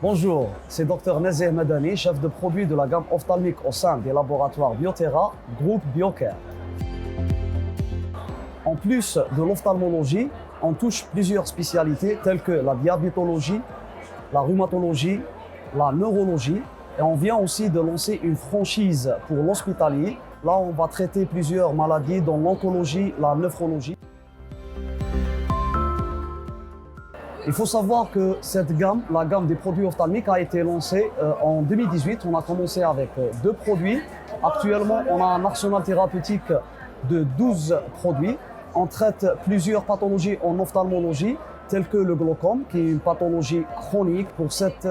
Bonjour, c'est Dr Nazeh Madani, chef de produit de la gamme ophtalmique au sein des laboratoires Bioterra, groupe Biocare. En plus de l'ophtalmologie, on touche plusieurs spécialités telles que la diabétologie, la rhumatologie, la neurologie, et on vient aussi de lancer une franchise pour l'hospitalier. Là, on va traiter plusieurs maladies dont l'oncologie, la néphrologie. Il faut savoir que cette gamme, la gamme des produits ophtalmiques, a été lancée en 2018. On a commencé avec 2 produits. Actuellement, on a un arsenal thérapeutique de 12 produits. On traite plusieurs pathologies en ophtalmologie, telles que le glaucome, qui est une pathologie chronique. Pour cette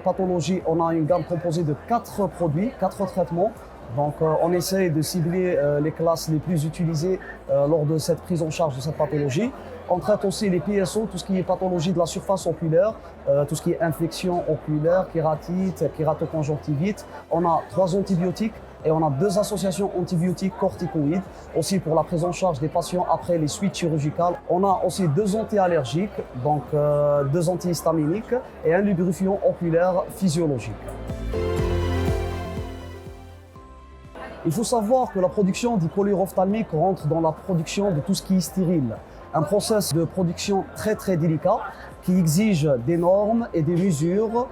pathologie, on a une gamme composée de 4 produits, 4 traitements. Donc, on essaie de cibler les classes les plus utilisées lors de cette prise en charge de cette pathologie. On traite aussi les PSO, tout ce qui est pathologie de la surface oculaire, tout ce qui est infection oculaire, kératite, kératoconjonctivite. On a 3 antibiotiques et on a 2 associations antibiotiques corticoïdes, aussi pour la prise en charge des patients après les suites chirurgicales. On a aussi 2 anti-allergiques, donc 2 antihistaminiques et un lubrifiant oculaire physiologique. Il faut savoir que la production du collyre ophtalmique rentre dans la production de tout ce qui est stérile. Un process de production très délicat qui exige des normes et des mesures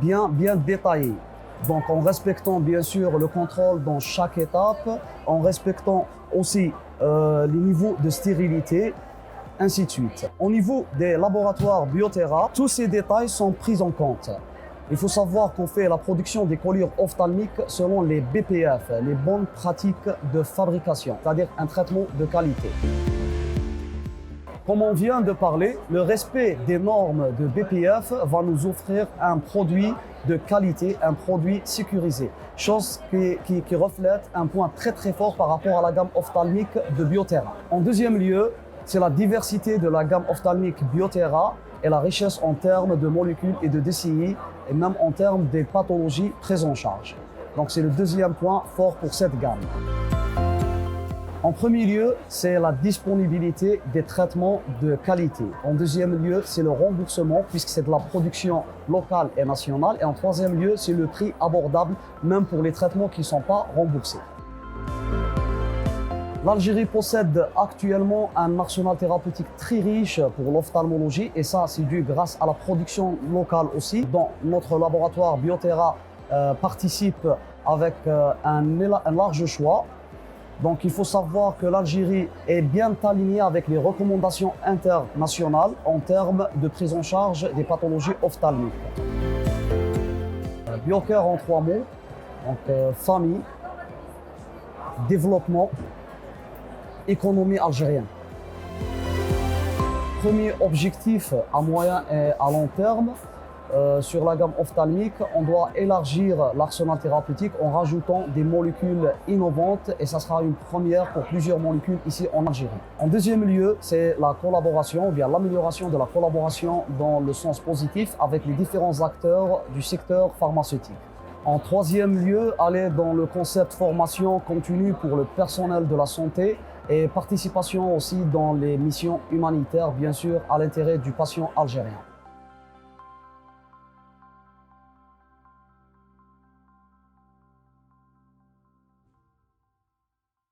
bien détaillées. Donc en respectant bien sûr le contrôle dans chaque étape, en respectant aussi les niveaux de stérilité, ainsi de suite. Au niveau des laboratoires Bioterra, tous ces détails sont pris en compte. Il faut savoir qu'on fait la production des collyres ophtalmiques selon les BPF, les bonnes pratiques de fabrication, c'est-à-dire un traitement de qualité. Comme on vient de parler, le respect des normes de BPF va nous offrir un produit de qualité, un produit sécurisé, chose qui reflète un point très fort par rapport à la gamme ophtalmique de Bioterra. En deuxième lieu, c'est la diversité de la gamme ophtalmique Bioterra et la richesse en termes de molécules et de DCI, et même en termes des pathologies prises en charge. Donc c'est le deuxième point fort pour cette gamme. En premier lieu, c'est la disponibilité des traitements de qualité. En deuxième lieu, c'est le remboursement, puisque c'est de la production locale et nationale. Et en troisième lieu, c'est le prix abordable, même pour les traitements qui ne sont pas remboursés. L'Algérie possède actuellement un arsenal thérapeutique très riche pour l'ophtalmologie, et ça, c'est dû grâce à la production locale aussi, dont notre laboratoire Bioterra participe avec un large choix. Donc il faut savoir que l'Algérie est bien alignée avec les recommandations internationales en termes de prise en charge des pathologies ophtalmiques. Biocare en 3 mots, donc famille, développement, économie algérienne. Premier objectif à moyen et à long terme, sur la gamme ophtalmique, on doit élargir l'arsenal thérapeutique en rajoutant des molécules innovantes, et ça sera une première pour plusieurs molécules ici en Algérie. En deuxième lieu, c'est la collaboration, ou bien l'amélioration de la collaboration dans le sens positif avec les différents acteurs du secteur pharmaceutique. En troisième lieu, aller dans le concept formation continue pour le personnel de la santé et participation aussi dans les missions humanitaires, bien sûr, à l'intérêt du patient algérien.